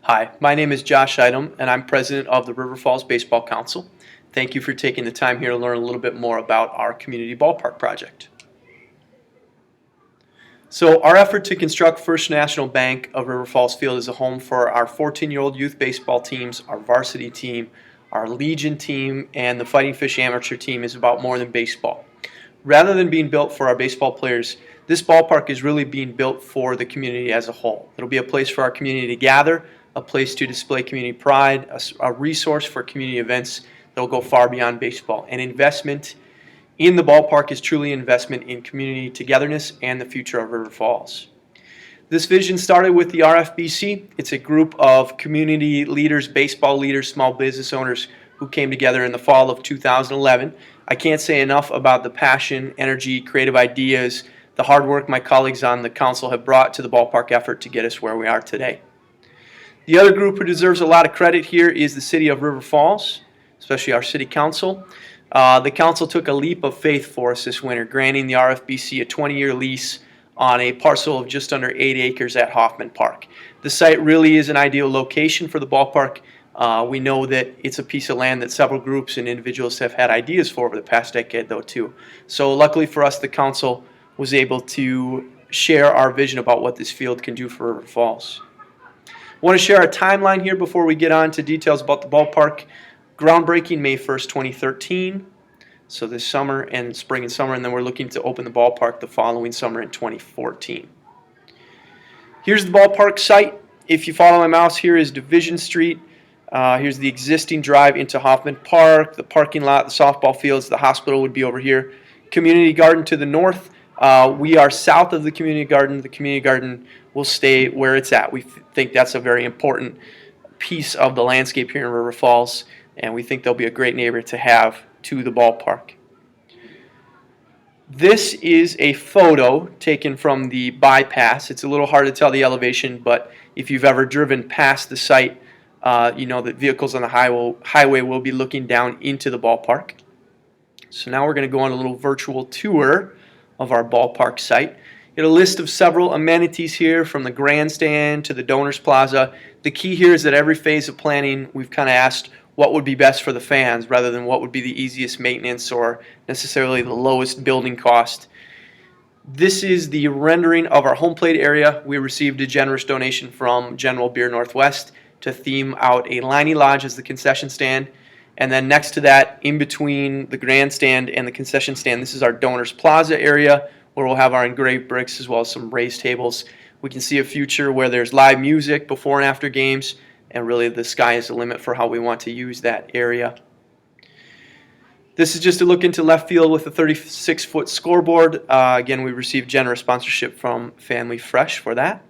Hi, my name is Josh Idom, and I'm president of the River Falls Baseball Council. Thank you for taking the time here to learn a little bit more about our community ballpark project. So our effort to construct First National Bank of River Falls Field as a home for our 14-year-old youth baseball teams, our varsity team, our Legion team, and the Fighting Fish amateur team is about more than baseball. Rather than being built for our baseball players, this ballpark is really being built for the community as a whole. It'll be a place for our community to gather, a place to display community pride, a resource for community events that will go far beyond baseball. An investment in the ballpark is truly an investment in community togetherness and the future of River Falls. This vision started with the RFBC. It's a group of community leaders, baseball leaders, small business owners who came together in the fall of 2011. I can't say enough about the passion, energy, creative ideas, the hard work my colleagues on the council have brought to the ballpark effort to get us where we are today. The other group who deserves a lot of credit here is the city of River Falls, especially our city council. The council took a leap of faith for us this winter, granting the RFBC a 20-year lease on a parcel of just under 8 acres at Hoffman Park. The site really is an ideal location for the ballpark. We know that it's a piece of land that several groups and individuals have had ideas for over the past decade, though, too. So luckily for us, the council was able to share our vision about what this field can do for River Falls. I want to share a timeline here before we get on to details about the ballpark. Groundbreaking May 1st, 2013, so this summer and spring and summer, and then we're looking to open the ballpark the following summer in 2014. Here's the ballpark site. If you follow my mouse, here is Division Street. Here's the existing drive into Hoffman Park, the parking lot, the softball fields, the hospital would be over here. Community garden to the north. We are south of the community garden. The community garden will stay where it's at. We think that's a very important piece of the landscape here in River Falls, and we think they'll be a great neighbor to have to the ballpark. This is a photo taken from the bypass. It's a little hard to tell the elevation, but if you've ever driven past the site, you know that vehicles on the highway will be looking down into the ballpark. So now we're going to go on a little virtual tour of our ballpark site. Get a list of several amenities here, from the grandstand to the Donors Plaza. The key here is that every phase of planning we've kind of asked what would be best for the fans rather than what would be the easiest maintenance or necessarily the lowest building cost. This is the rendering of our home plate area. We received a generous donation from General Beer Northwest to theme out a Liney Lodge as the concession stand. And then next to that, in between the grandstand and the concession stand, this is our Donors Plaza area where we'll have our engraved bricks as well as some raised tables. We can see a future where there's live music before and after games, and really the sky is the limit for how we want to use that area. This is just a look into left field with a 36-foot scoreboard. Again, we received generous sponsorship from Family Fresh for that.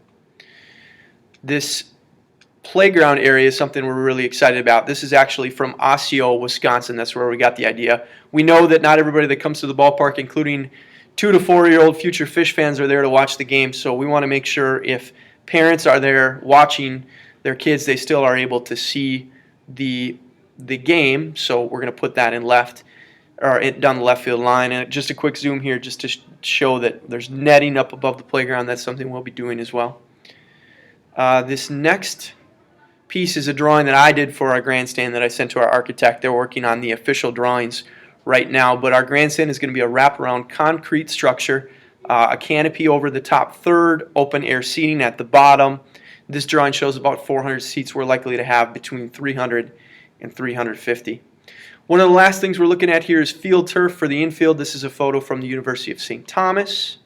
This playground area is something we're really excited about. This is actually from Osseo, Wisconsin. That's where we got the idea. We know that not everybody that comes to the ballpark, including 2 to 4-year-old future Fish fans, are there to watch the game. So we want to make sure if parents are there watching their kids, they still are able to see the game. So we're going to put that in left, or down the left field line. And just a quick zoom here just to show that there's netting up above the playground. That's something we'll be doing as well. This next piece is a drawing that I did for our grandstand that I sent to our architect. They're working on the official drawings right now, but our grandstand is going to be a wraparound concrete structure, a canopy over the top third, open air seating at the bottom. This drawing shows about 400 seats. We're likely to have between 300 and 350. One of the last things we're looking at here is field turf for the infield. This is a photo from the University of St. Thomas.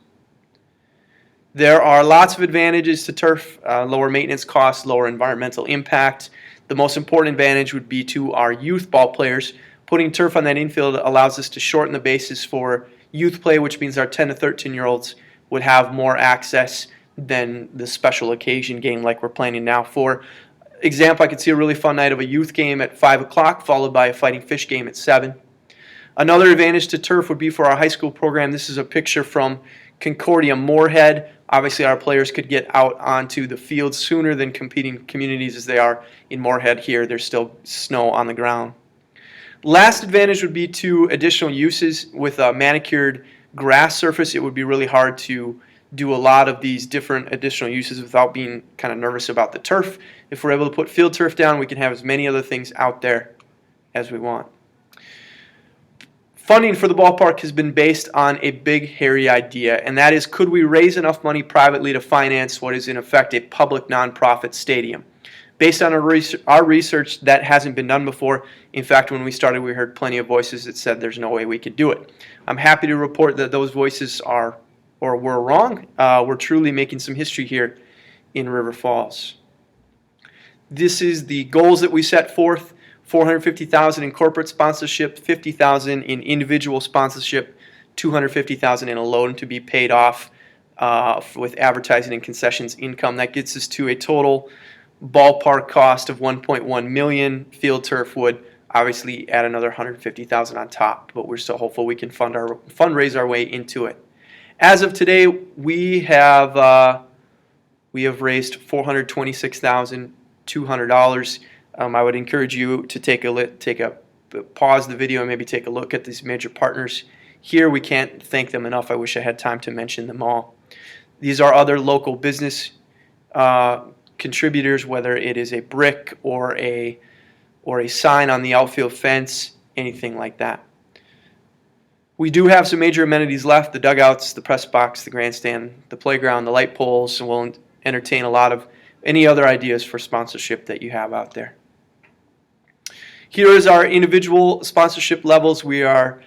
There are lots of advantages to turf, lower maintenance costs, lower environmental impact. The most important advantage would be to our youth ball players. Putting turf on that infield allows us to shorten the bases for youth play, which means our 10 to 13-year-olds would have more access than the special occasion game like we're planning now. For example, I could see a really fun night of a youth game at 5 o'clock followed by a Fighting Fish game at 7. Another advantage to turf would be for our high school program. This is a picture from Concordia Moorhead. Obviously, our players could get out onto the field sooner than competing communities as they are in Moorhead here. There's still snow on the ground. Last advantage would be to additional uses. With a manicured grass surface, it would be really hard to do a lot of these different additional uses without being kind of nervous about the turf. If we're able to put field turf down, we can have as many other things out there as we want. Funding for the ballpark has been based on a big, hairy idea, and that is, could we raise enough money privately to finance what is in effect a public nonprofit stadium? Based on our research, that hasn't been done before. In fact, when we started, we heard plenty of voices that said there's no way we could do it. I'm happy to report that those voices were wrong. We're truly making some history here in River Falls. This is the goals that we set forth. $450,000 in corporate sponsorship, $50,000 in individual sponsorship, $250,000 in a loan to be paid off with advertising and concessions income. That gets us to a total ballpark cost of $1.1 million. Field turf would obviously add another $150,000 on top, but we're still hopeful we can fundraise our way into it. As of today, we have raised $426,200. I would encourage you to pause the video and maybe take a look at these major partners. Here, we can't thank them enough. I wish I had time to mention them all. These are other local business contributors, whether it is a brick or a sign on the outfield fence, anything like that. We do have some major amenities left: the dugouts, the press box, the grandstand, the playground, the light poles, and we'll entertain a lot of any other ideas for sponsorship that you have out there. Here is our individual sponsorship levels. We are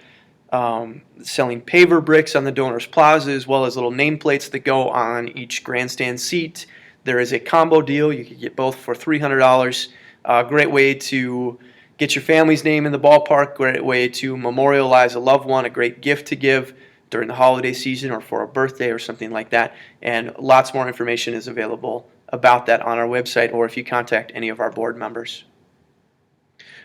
selling paver bricks on the Donors Plaza, as well as little nameplates that go on each grandstand seat. There is a combo deal. You can get both for $300. A great way to get your family's name in the ballpark, great way to memorialize a loved one, a great gift to give during the holiday season or for a birthday or something like that. And lots more information is available about that on our website, or if you contact any of our board members.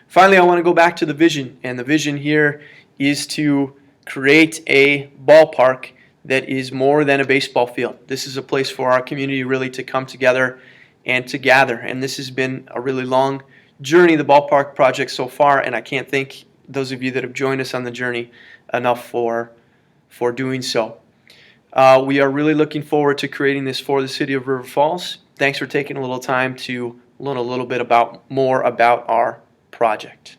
Finally, I want to go back to the vision, and the vision here is to create a ballpark that is more than a baseball field. This is a place for our community really to come together and to gather, and this has been a really long journey, the ballpark project so far, and I can't thank those of you that have joined us on the journey enough for doing so. We are really looking forward to creating this for the city of River Falls. Thanks for taking a little time to learn a little bit more about our project.